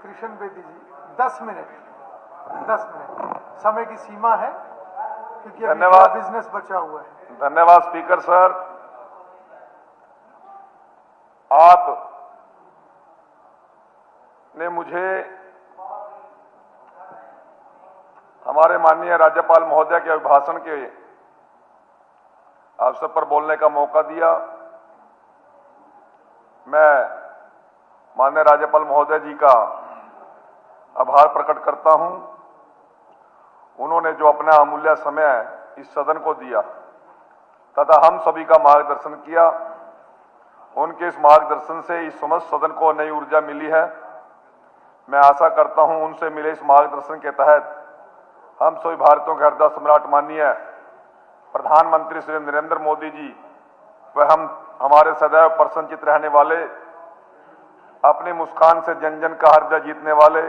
कृष्ण बेदी जी 10 minute समय की सीमा है, क्योंकि अभी धन्यवाद। बिजनेस बचा हुआ है। धन्यवाद स्पीकर सर। आप ने मुझे हमारे माननीय राज्यपाल महोदय के अभिभाषण के अवसर पर बोलने का मौका दिया। मैं माननीय राज्यपाल महोदय जी का आभार प्रकट करता हूं। उन्होंने जो अपना अमूल्य समय इस सदन को दिया तथा हम सभी का मार्गदर्शन किया, उनके इस मार्गदर्शन से इस समस्त सदन को नई ऊर्जा मिली है। मैं आशा करता हूं उनसे मिले इस मार्गदर्शन के तहत हम सभी भारतीयों के हृदय सम्राट माननीय प्रधानमंत्री श्री नरेंद्र मोदी जी व हमारे सदैव प्रसन्नचित्त रहने वाले, अपनी मुस्कान से जन जन का हृदय जीतने वाले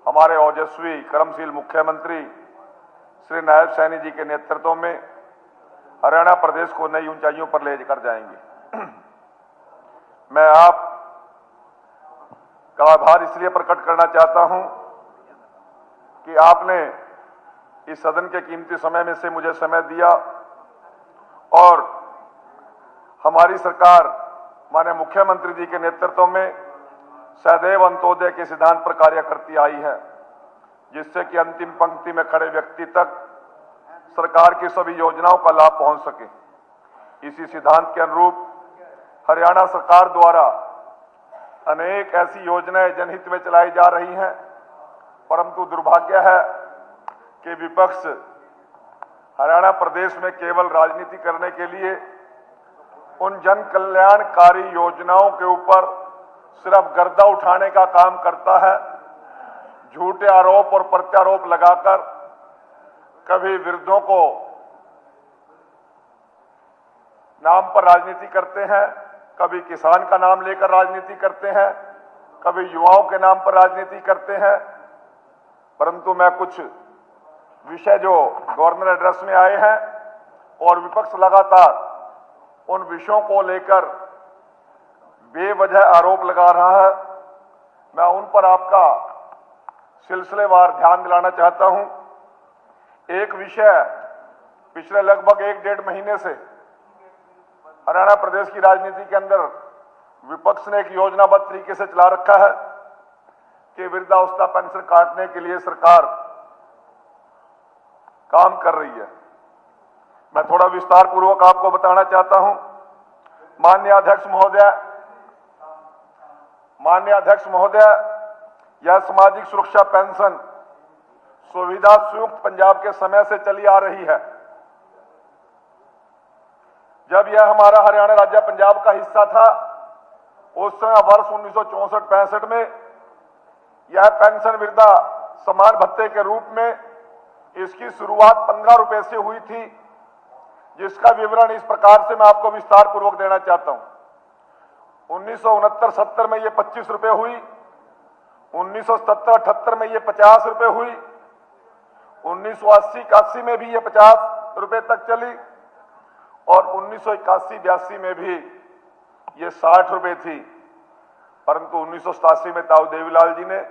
हमारे ओजस्वी कर्मशील मुख्यमंत्री श्री नायब सैनी जी के नेतृत्व में हरियाणा प्रदेश को नई ऊंचाइयों पर ले जाकर जाएंगे। मैं आप का आभार इसलिए प्रकट करना चाहता हूं कि आपने इस सदन के कीमती समय में से मुझे समय दिया और हमारी सरकार माननीय मुख्यमंत्री जी के नेतृत्व में सदैव अंत्योदय के सिद्धांत पर कार्य करती आई है, जिससे कि अंतिम पंक्ति में खड़े व्यक्ति तक सरकार की सभी योजनाओं का लाभ पहुंच सके। इसी सिद्धांत के अनुरूप हरियाणा सरकार द्वारा अनेक ऐसी योजनाएं जनहित में चलाई जा रही हैं, परंतु दुर्भाग्य है कि विपक्ष हरियाणा प्रदेश में केवल राजनीति करने के लिए उन जन कल्याणकारी योजनाओं के ऊपर सिर्फ गर्दा उठाने का काम करता है। झूठे आरोप और प्रत्यारोप लगाकर कभी वृद्धों को नाम पर राजनीति करते हैं, कभी किसान का नाम लेकर राजनीति करते हैं, कभी युवाओं के नाम पर राजनीति करते हैं। परंतु मैं कुछ विषय जो गवर्नर एड्रेस में आए हैं और विपक्ष लगातार उन विषयों को लेकर बेवजह आरोप लगा रहा है, मैं उन पर आपका सिलसिलेवार ध्यान दिलाना चाहता हूं। एक विषय पिछले लगभग 1-1.5 महीने से हरियाणा प्रदेश की राजनीति के अंदर विपक्ष ने एक योजनाबद्ध तरीके से चला रखा है कि वृद्धावस्था पेंशन काटने के लिए सरकार काम कर रही है। मैं थोड़ा विस्तार पूर्वक आपको बताना चाहता हूं। माननीय अध्यक्ष महोदय, यह सामाजिक सुरक्षा पेंशन सुविधा संयुक्त पंजाब के समय से चली आ रही है। जब यह हमारा हरियाणा राज्य पंजाब का हिस्सा था, उस समय वर्ष 1964-65 में यह पेंशन वृद्धा सम्मान भत्ते के रूप में इसकी शुरुआत 15 रुपए से हुई थी, जिसका विवरण इस प्रकार से मैं आपको विस्तार पूर्वक देना चाहता हूं। 1969-70 में ये 25 रुपए हुई, 1970-78 में ये 50 रुपए हुई, 1980-81 में भी ये 50 रुपए तक चली और 1981-82 में भी ये 60 रुपए थी। परंतु 1987 में ताऊ देवीलाल जी ने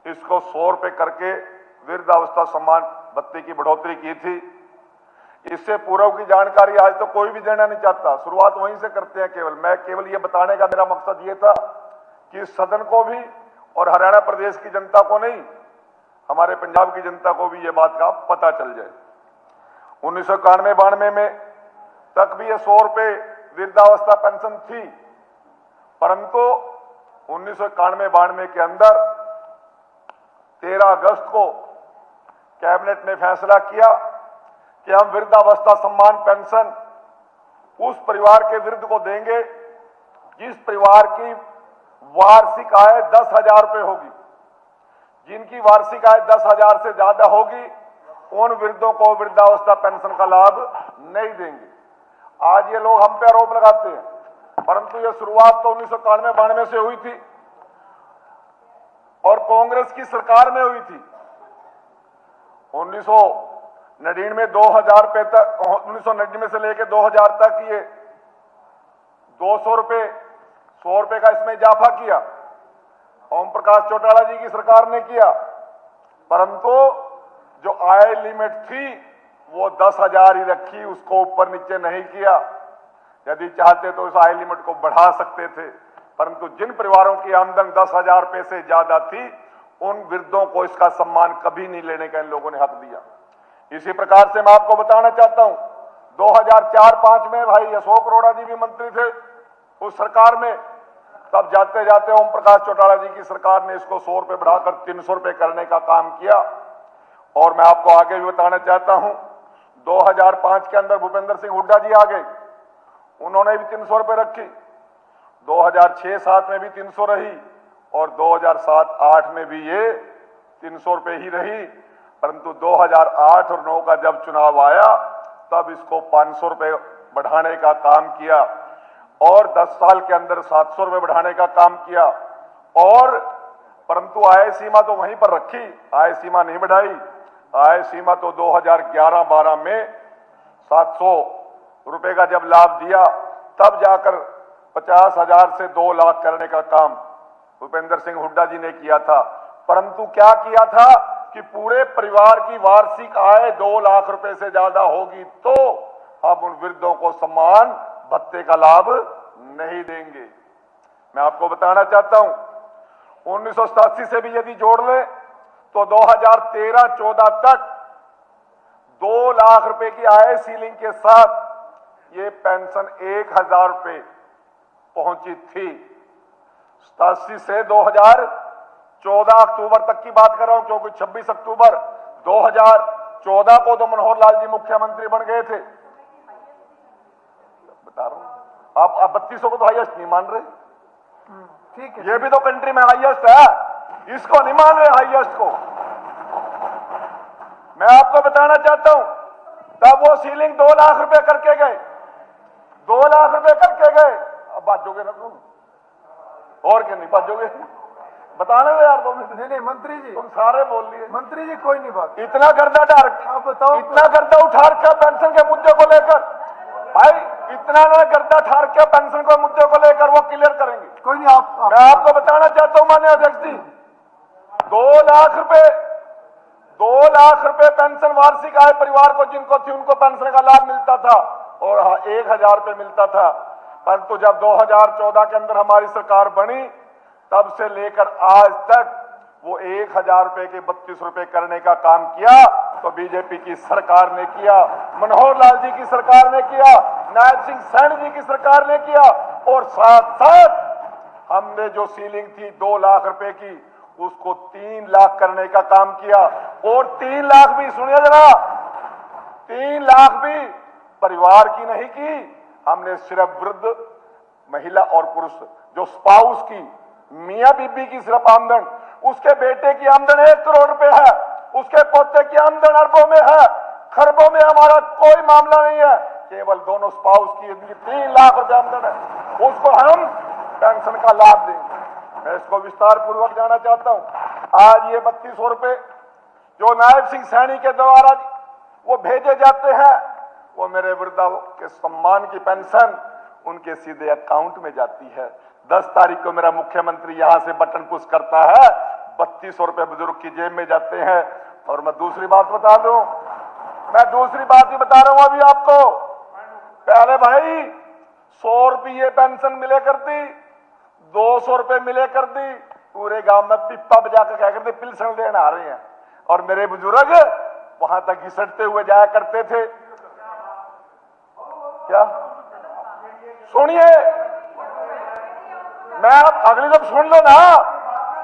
इसको 100 रुपए करके वृद्धावस्था सम्मान भत्ते की बढ़ोतरी की थी। इससे पूर्व की जानकारी आज तो कोई भी देना नहीं चाहता, शुरुआत वहीं से करते हैं। मैं केवल ये बताने का मेरा मकसद ये था कि इस सदन को भी और हरियाणा प्रदेश की जनता को नहीं, हमारे पंजाब की जनता को भी ये बात का पता चल जाए। 1991-92 में तक भी ये 100 रुपए वृद्धावस्था पेंशन थी, परंतु 1991-92 के अंदर 13 अगस्त को कैबिनेट ने फैसला किया कि हम वृद्धावस्था सम्मान पेंशन उस परिवार के वृद्ध को देंगे जिस परिवार की वार्षिक आय 10,000 रुपए होगी। जिनकी वार्षिक आय 10,000 से ज्यादा होगी, उन वृद्धों को वृद्धावस्था पेंशन का लाभ नहीं देंगे। आज ये लोग हम पे आरोप लगाते हैं, परंतु ये शुरुआत तो 1991-92 से हुई थी और कांग्रेस की सरकार में हुई थी। 1999 2000 रुपए तक, 1999 से लेकर 2000 तक ये 200 रुपए 100 रुपए का इसमें इजाफा किया। ओम प्रकाश चौटाला जी की सरकार ने किया, परंतु जो आय लिमिट थी वो 10,000 ही रखी, उसको ऊपर नीचे नहीं किया। यदि चाहते तो उस आय लिमिट को बढ़ा सकते थे, परंतु जिन परिवारों की आमदन 10,000 रुपए से ज्यादा थी उन वृद्धों को इसका सम्मान कभी नहीं लेने का इन लोगों ने हक दिया। इसी प्रकार से मैं आपको बताना चाहता हूं, 2004-05 में भाई अशोक अरोड़ा जी भी मंत्री थे उस सरकार में, तब जाते जाते ओम प्रकाश चौटाला जी की सरकार ने इसको 100 रुपए बढ़ाकर 300 रुपए करने का काम किया। और मैं आपको आगे भी बताना चाहता हूं, 2005 के अंदर भूपेंद्र सिंह हुड्डा जी आ गए, उन्होंने भी 300 रुपए रखी, 2006-07 में भी 300 रही और 2007-08 में भी ये 300 रुपए ही रही। परंतु 2008 और 9 का जब चुनाव आया तब इसको 500 रुपए बढ़ाने का काम किया और 10 साल के अंदर 700 रुपए बढ़ाने का काम किया। और परंतु आय सीमा तो वहीं पर रखी, आय सीमा नहीं बढ़ाई। आय सीमा तो 2011-12 में 700 रुपए का जब लाभ दिया तब जाकर 50,000 से 2 लाख करने का काम भूपेंद्र सिंह हुड्डा जी ने किया था। परंतु क्या किया था कि पूरे परिवार की वार्षिक आय 2 लाख रुपए से ज्यादा होगी तो अब उन वृद्धों को सम्मान भत्ते का लाभ नहीं देंगे। मैं आपको बताना चाहता हूं, 1987 से भी यदि जोड़ ले तो 2013-14 तक 2 लाख रुपए की आय सीलिंग के साथ ये पेंशन 1,000 रुपए पहुंची थी। 87 से 2014 अक्टूबर तक की बात कर रहा हूं, क्योंकि 26 अक्टूबर 2014 को तो मनोहर लाल जी मुख्यमंत्री बन गए थे। बता रहा हूं, आप 3200 को तो हाईएस्ट नहीं मान रहे। ठीक है, ये भी तो कंट्री में हाईएस्ट है, इसको नहीं मान रहे हाईएस्ट को। मैं आपको बताना चाहता हूं, तब वो सीलिंग 2 लाख रुपए करके गए, 2 लाख रुपए करके गए। अब बाजोगे ना तुम, और क्या नहीं बाजोगे? बताने दो यार तुम। नहीं मंत्री जी, तुम सारे बोल लिए। मंत्री जी कोई नहीं बात। इतना गर्दा डार, आप बताओ, इतना गर्दा उठा रखा पेंशन के मुद्दे को लेकर, भाई इतना ना गर्दा ठार के पेंशन के मुद्दे को लेकर वो क्लियर करेंगे। कोई नहीं, आप मैं आपको बताना चाहता हूं माननीय अध्यक्ष जी, 2 लाख रुपए पेंशन वार्षिक आय परिवार को जिनको थी उनको पेंशन का लाभ मिलता था और 1,000 रुपए मिलता था। परंतु जब 2014 के अंदर हमारी सरकार बनी तब से लेकर आज तक वो 1,000 रुपए के 32 रुपए करने का काम किया तो बीजेपी की सरकार ने किया, मनोहर लाल जी की सरकार ने किया, नायब सिंह सैनी जी की सरकार ने किया। और साथ साथ हमने जो सीलिंग थी 2 लाख रुपए की उसको 3 लाख करने का काम किया। और 3 लाख भी सुनिए जरा, 3 लाख भी परिवार की नहीं की, हमने सिर्फ वृद्ध महिला और पुरुष जो स्पाउस की, मियां बीबी की सिर्फ आमदन, उसके बेटे की आमदन 1 करोड़ रुपए है, उसके पोते की आमदन अरबों में है, खरबों में हमारा कोई मामला नहीं है, केवल दोनों स्पाउस की 3 लाख रुपए आमदन है, उसको हम पेंशन का लाभ देंगे। मैं इसको विस्तार पूर्वक जाना चाहता हूं। आज ये 3200 रुपए जो नायब सिंह सैनी के द्वारा वो भेजे जाते हैं वो मेरे वृद्धा के सम्मान की पेंशन उनके सीधे अकाउंट में जाती है। 10 तारीख को मेरा मुख्यमंत्री यहां से बटन पुश करता है, 3200 रुपए बुजुर्ग की जेब में जाते हैं। और मैं दूसरी बात बता दूं, मैं दूसरी बात ही बता रहा हूं अभी आपको, पहले भाई 100 रुपये पेंशन मिले करती, 200 रुपए मिले करती, पूरे गांव में पिप्पा बजा कर क्या करते, पिल्सन देने आ रहे हैं और मेरे बुजुर्ग वहां तक घिसटते हुए जाया करते थे। क्या सुनिए, मैं आप अगली जब सुन लो ना,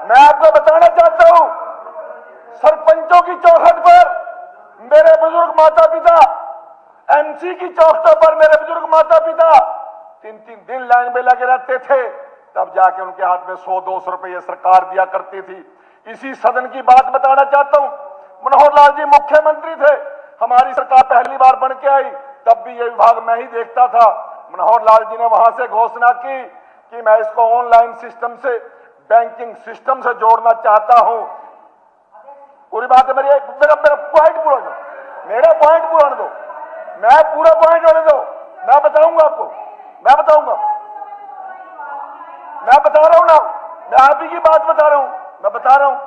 मैं आपको बताना चाहता हूं, सरपंचों की चौखट पर मेरे बुजुर्ग माता पिता, एमसी की चौखटों पर मेरे बुजुर्ग माता पिता 3-3 दिन लाइन में लगे रहते थे, तब जाके उनके हाथ में 100-200 रुपये सरकार दिया करती थी। इसी सदन की बात बताना चाहता हूं, मनोहर लाल जी मुख्यमंत्री थे, हमारी सरकार पहली बार बन के आई, तब भी ये विभाग मैं ही देखता था। मनोहर लाल जी ने वहां से घोषणा की कि मैं इसको ऑनलाइन सिस्टम से, बैंकिंग सिस्टम से जोड़ना चाहता हूं। पूरी बात है, मेरा पॉइंट पूरा दो, मेरा पॉइंट पूरा दो, मैं पूरा पॉइंट होने दो, मैं बताऊंगा आपको, मैं बताऊंगा, मैं बता रहा हूं ना, मैं आप ही की बात बता रहा हूं, मैं बता रहा हूं,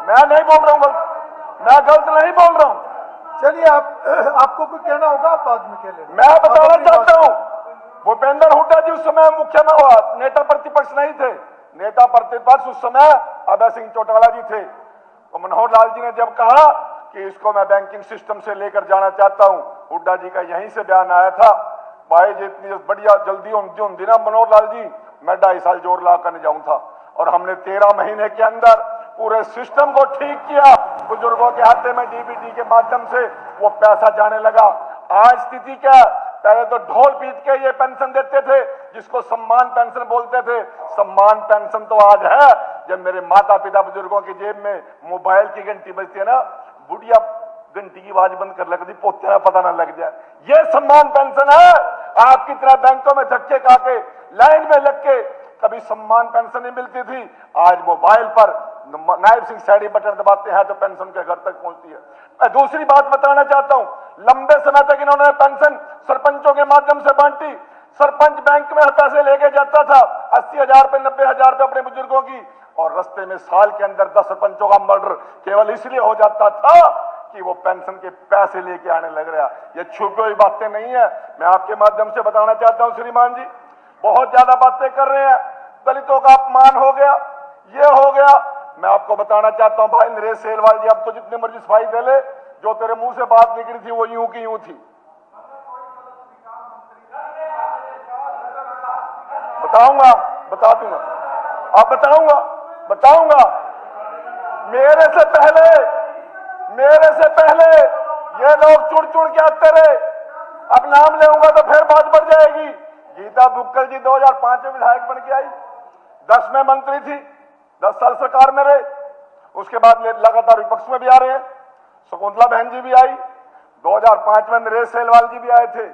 मैं नहीं बोल रहा हूं गलत, मैं गलत नहीं बोल रहा हूं। चलिए आपको कोई कहना होगा, आप बाद में कह लेना। मैं आप बताना अपनी चाहता बात- हूं, भूपेंद्र हुड्डा जी उस समय मुख्य में हुआ, नेता प्रतिपक्ष नहीं थे। नेता प्रतिपक्ष उस समय अभय सिंह चौटाला जी थे। तो मनोहर लाल जी ने जब कहा कि इसको मैं बैंकिंग सिस्टम से लेकर जाना चाहता हूं, हुड्डा जी का यहीं से बयान आया था, भाई जी इतनी बढ़िया जल्दी होती ना मनोहर लाल जी, मैं 2.5 साल जोर ला कर जाऊं था। और हमने 13 महीने के अंदर पूरे सिस्टम को ठीक किया, बुजुर्गों के खाते में डीबीटी के माध्यम से वो पैसा जाने लगा। आज स्थिति क्या है? पहले तो ढोल पीट के ये पेंशन देते थे, जिसको सम्मान पेंशन बोलते थे। सम्मान पेंशन तो आज है जब मेरे माता पिता बुजुर्गों की जेब में मोबाइल की घंटी बजती है ना, बुढ़िया घंटी की आवाज बंद कर लगती, पोते पता ना लग जाए, ये सम्मान पेंशन है। आपकी तरह बैंकों में धक्के खा के लाइन में लग के कभी सम्मान पेंशन नहीं मिलती थी। आज मोबाइल पर नायब सिंह सैडी बटन दबाते हैं तो पेंशन के घर तक पहुंचती है। मैं दूसरी बात बताना चाहता हूं, लंबे समय तक इन्होंने पेंशन सरपंचों के माध्यम से बांटी। सरपंच बैंक में पैसे लेके जाता था, 80,000 रुपए 90,000 रुपए अपने बुजुर्गों की, और रास्ते में साल के अंदर 10 सरपंचों का मर्डर केवल इसलिए हो जाता था कि वो पेंशन के पैसे लेके आने लग रहा। ये छुपी हुई बातें नहीं है, मैं आपके माध्यम से बताना चाहता हूं। श्रीमान जी बहुत ज्यादा बातें कर रहे हैं, दलितों का अपमान हो गया, ये हो गया। मैं आपको बताना चाहता हूं भाई नरेश सेलवाल जी, अब तो जितने मर्जी सफाई दे ले, जो तेरे मुंह से बात निकली थी वो यूं की यूं थी। बताऊंगा, बता दूंगा, अब बताऊंगा। मेरे से पहले ये लोग चुड़ के आते रहे, अब नाम लेऊंगा तो फिर बात बढ़ जाएगी। गीता बुक्कल जी 2005 में विधायक बन के आई, 10 में मंत्री थी, 10 साल सरकार में रहे, उसके बाद लगातार विपक्ष में भी आ रहे हैं। शकुंतला बहन जी भी आई, 2005 में नरेश सेलवाल जी भी आए थे।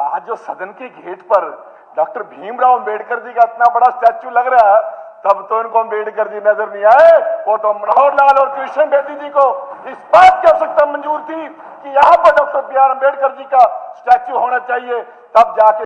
आज जो सदन के गेट पर डॉक्टर भीमराव अंबेडकर जी का इतना बड़ा स्टैच्यू लग रहा है, तब तो इनको अंबेडकर जी नजर नहीं आए। वो तो मनोहर लाल और कृष्ण बेदी जी को इस बात की आवश्यकता मंजूर थी कि यहां पर doctor B are Ambedkar ji का स्टैच्यू होना चाहिए, तब जाके